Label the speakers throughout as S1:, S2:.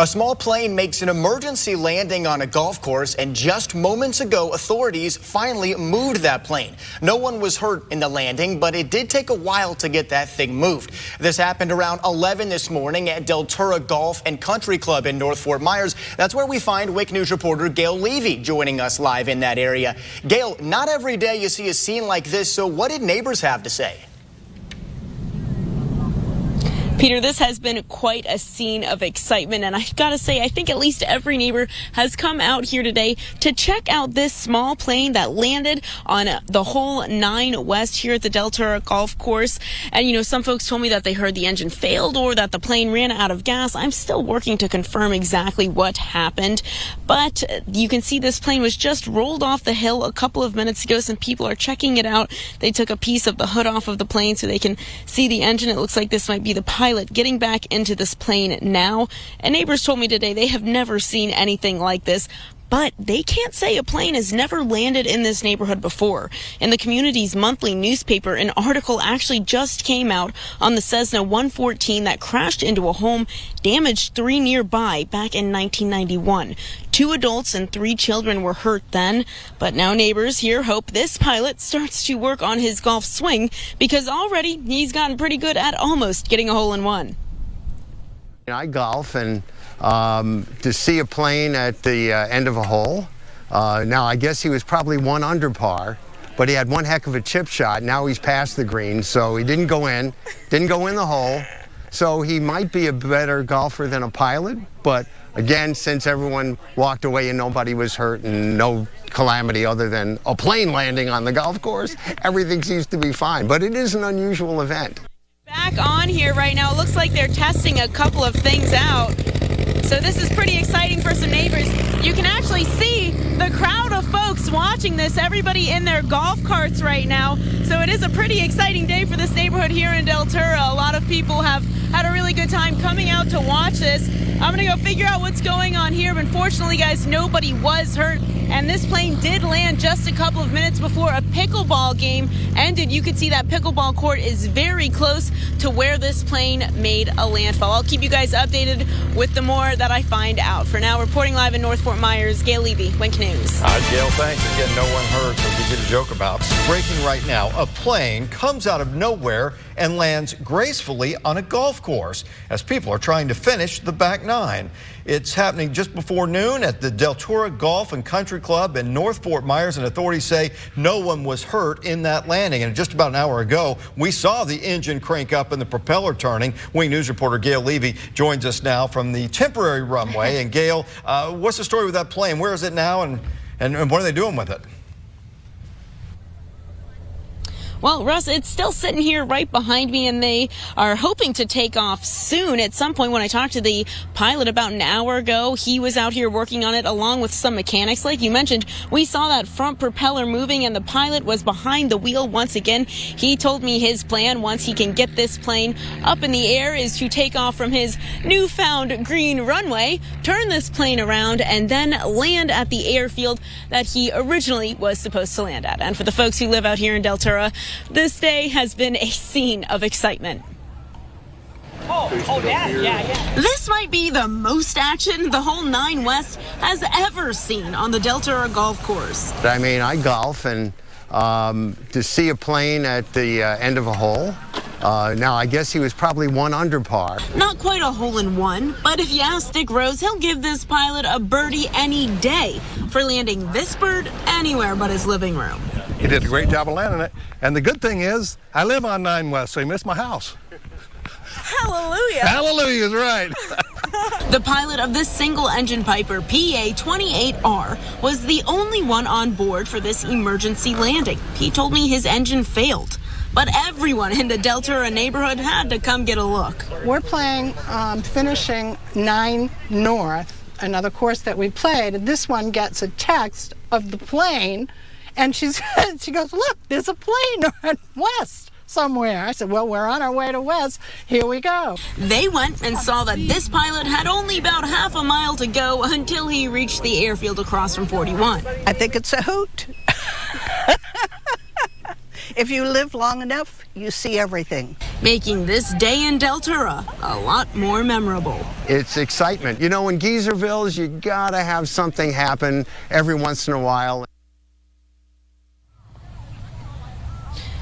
S1: A small plane makes an emergency landing on a golf course, and just moments ago, authorities finally moved that plane. No one was hurt in the landing, but it did take a while to get that thing moved. This happened around 11 this morning at Tura Golf and Country Club in North Fort Myers. That's where we find WIC News reporter Gail Levy joining us live in that area. Gail, not every day you see a scene like this, so what did neighbors have to say?
S2: Peter, this has been quite a scene of excitement, and I've got to say, I think at least every neighbor has come out here today to check out this small plane that landed on the hole 9 west here at the Tura Golf Course. And, you know, some folks told me that they heard the engine failed or that the plane ran out of gas. I'm still working to confirm exactly what happened, but you can see this plane was just rolled off the hill a couple of minutes ago. Some people are checking it out. They took a piece of the hood off of the plane so they can see the engine. It looks like this might be the pilot getting back into this plane now. And neighbors told me today they have never seen anything like this, but they can't say a plane has never landed in this neighborhood before. In the community's monthly newspaper, an article actually just came out on the Cessna 114 that crashed into a home, damaged 3 nearby back in 1991. 2 adults and 3 children were hurt then, but now neighbors here hope this pilot starts to work on his golf swing because already he's gotten pretty good at almost getting a hole-in-one.
S3: I golf, and to see a plane at the end of a hole, now I guess he was probably 1 under par, but he had one heck of a chip shot. Now he's past the green, so he didn't go in the hole. So he might be a better golfer than a pilot, but again, since everyone walked away and nobody was hurt and no calamity other than a plane landing on the golf course, everything seems to be fine. But it is an unusual event.
S2: Back on here right now, it looks like they're testing a couple of things out. So this is pretty exciting for some neighbors. You can actually see the crowd of folks watching this, everybody in their golf carts right now. So it is a pretty exciting day for this neighborhood here in Tura. A lot of people have had a really good time coming out to watch this. I'm gonna go figure out what's going on here, but unfortunately, guys, nobody was hurt. And this plane did land just a couple of minutes before a pickleball game ended. You can see that pickleball court is very close to where this plane made a landfall. I'll keep you guys updated with the more that I find out. For now, reporting live in North Fort Myers, Gail Levy, WIC News.
S4: Gail, thanks. Again, no one hurt, so we did a joke about. Breaking right now, a plane comes out of nowhere and lands gracefully on a golf course as people are trying to finish the back 9. It's happening just before noon at the Tura Golf and Country Club in North Fort Myers, and authorities say no one was hurt in that landing. And just about an hour ago, we saw the engine crank up and the propeller turning. WIC News reporter Gail Levy joins us now from the temporary runway. And Gail, what's the story with that plane? Where is it now, and what are they doing with it?
S2: Well, Russ, it's still sitting here right behind me, and they are hoping to take off soon. At some point, when I talked to the pilot about an hour ago, he was out here working on it along with some mechanics. Like you mentioned, we saw that front propeller moving, and the pilot was behind the wheel once again. He told me his plan, once he can get this plane up in the air, is to take off from his newfound green runway, turn this plane around, and then land at the airfield that he originally was supposed to land at. And for the folks who live out here in Tura, this day has been a scene of excitement. Yeah. This might be the most action the whole 9 West has ever seen on the Tura Golf Course.
S3: I mean, I golf, and to see a plane at the end of a hole, now I guess he was probably 1 under par.
S2: Not quite a hole-in-one, but if you ask Dick Rose, he'll give this pilot a birdie any day for landing this bird anywhere but his living room.
S5: He did a great job of landing it. And the good thing is, I live on 9 West, so he missed my house.
S2: Hallelujah.
S5: Hallelujah is right.
S2: The pilot of this single-engine Piper PA-28R was the only one on board for this emergency landing. He told me his engine failed, but everyone in the Tura neighborhood had to come get a look.
S6: We're playing, finishing 9 North, another course that we played, and this one gets a text of the plane, and she goes, look, there's a plane on West somewhere. I said, well, we're on our way to West. Here we go.
S2: They went and saw that this pilot had only about half a mile to go until he reached the airfield across from 41.
S6: I think it's a hoot.
S7: If you live long enough, you see everything.
S2: Making this day in Deltura a lot more memorable.
S3: It's excitement. You know, in Geezervilles, you gotta have something happen every once in a while.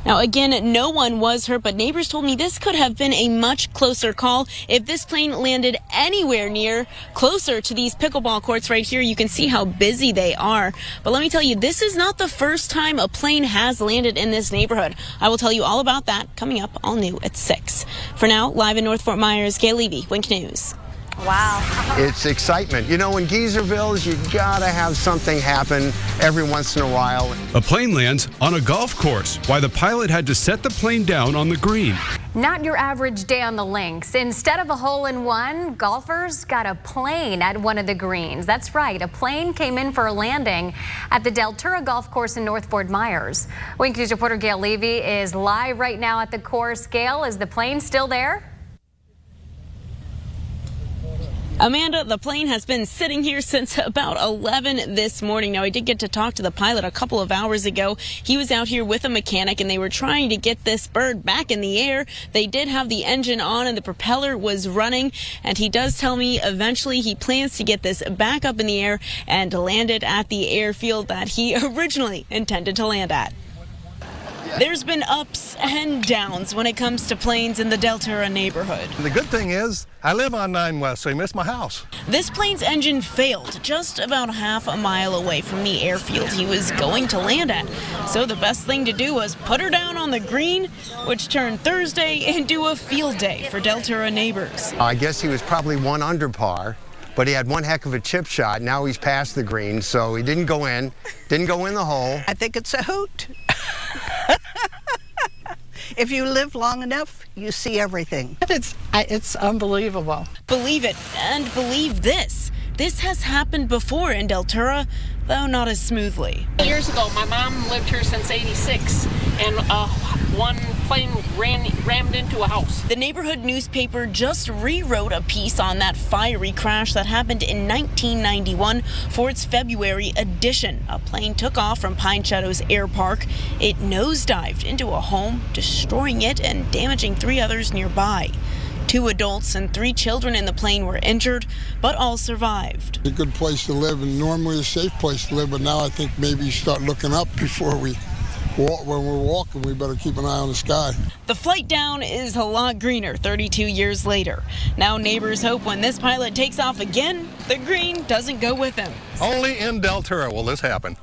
S2: Now, again, no one was hurt, but neighbors told me this could have been a much closer call if this plane landed anywhere near closer to these pickleball courts right here. You can see how busy they are. But let me tell you, this is not the first time a plane has landed in this neighborhood. I will tell you all about that coming up all new at 6. For now, live in North Fort Myers, Gail Levy, Wink News.
S8: Wow.
S3: It's excitement. You know, in Geezervilles, you gotta have something happen every once in a while.
S9: A plane lands on a golf course. Why the pilot had to set the plane down on the green.
S8: Not your average day on the links. Instead of a hole-in-one, golfers got a plane at one of the greens. That's right, a plane came in for a landing at the Tura Golf Course in North Fort Myers. Wink News reporter Gail Levy is live right now at the course. Gail, is the plane still there?
S2: Amanda, the plane has been sitting here since about 11 this morning. Now, I did get to talk to the pilot a couple of hours ago. He was out here with a mechanic, and they were trying to get this bird back in the air. They did have the engine on, and the propeller was running. And he does tell me eventually he plans to get this back up in the air and land it at the airfield that he originally intended to land at. There's been ups and downs when it comes to planes in the Deltura neighborhood.
S5: And the good thing is, I live on 9 West, so you missed my house.
S2: This plane's engine failed just about half a mile away from the airfield he was going to land at. So the best thing to do was put her down on the green, which turned Thursday into a field day for Deltura neighbors.
S3: I guess he was probably 1 under par, but he had one heck of a chip shot. Now he's past the green, so he didn't go in the hole.
S7: I think it's a hoot. If you live long enough, you see everything.
S6: It's unbelievable.
S2: Believe it and believe this. This has happened before in Deltura, though not as smoothly.
S10: Years ago, my mom lived here since '86, and one plane rammed into a house.
S2: The neighborhood newspaper just rewrote a piece on that fiery crash that happened in 1991 for its February edition. A plane took off from Pine Shadow's Air Park. It nosedived into a home, destroying it and damaging 3 others nearby. 2 adults and 3 children in the plane were injured, but all survived.
S11: It's a good place to live and normally a safe place to live, but now I think maybe you start looking up before we walk. When we're walking, we better keep an eye on the sky.
S2: The flight down is a lot greener 32 years later. Now neighbors hope when this pilot takes off again, the green doesn't go with him.
S5: Only in Deltura will this happen.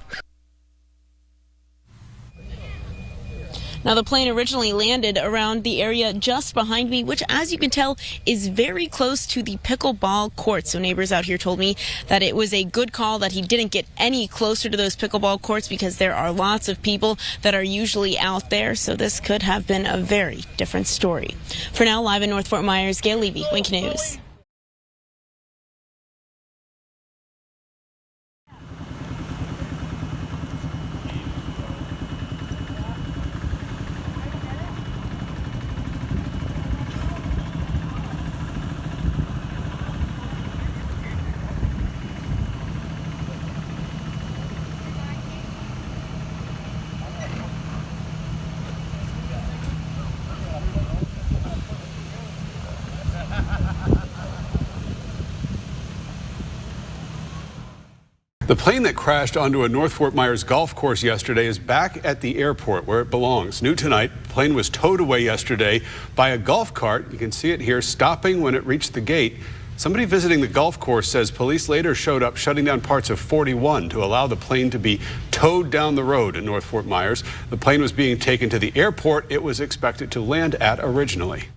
S2: Now, the plane originally landed around the area just behind me, which, as you can tell, is very close to the pickleball courts. So neighbors out here told me that it was a good call that he didn't get any closer to those pickleball courts because there are lots of people that are usually out there. So this could have been a very different story. For now, live in North Fort Myers, Gail Levy, Wink News.
S9: The plane that crashed onto a North Fort Myers golf course yesterday is back at the airport where it belongs. New tonight, the plane was towed away yesterday by a golf cart. You can see it here stopping when it reached the gate. Somebody visiting the golf course says police later showed up shutting down parts of 41 to allow the plane to be towed down the road in North Fort Myers. The plane was being taken to the airport it was expected to land at originally.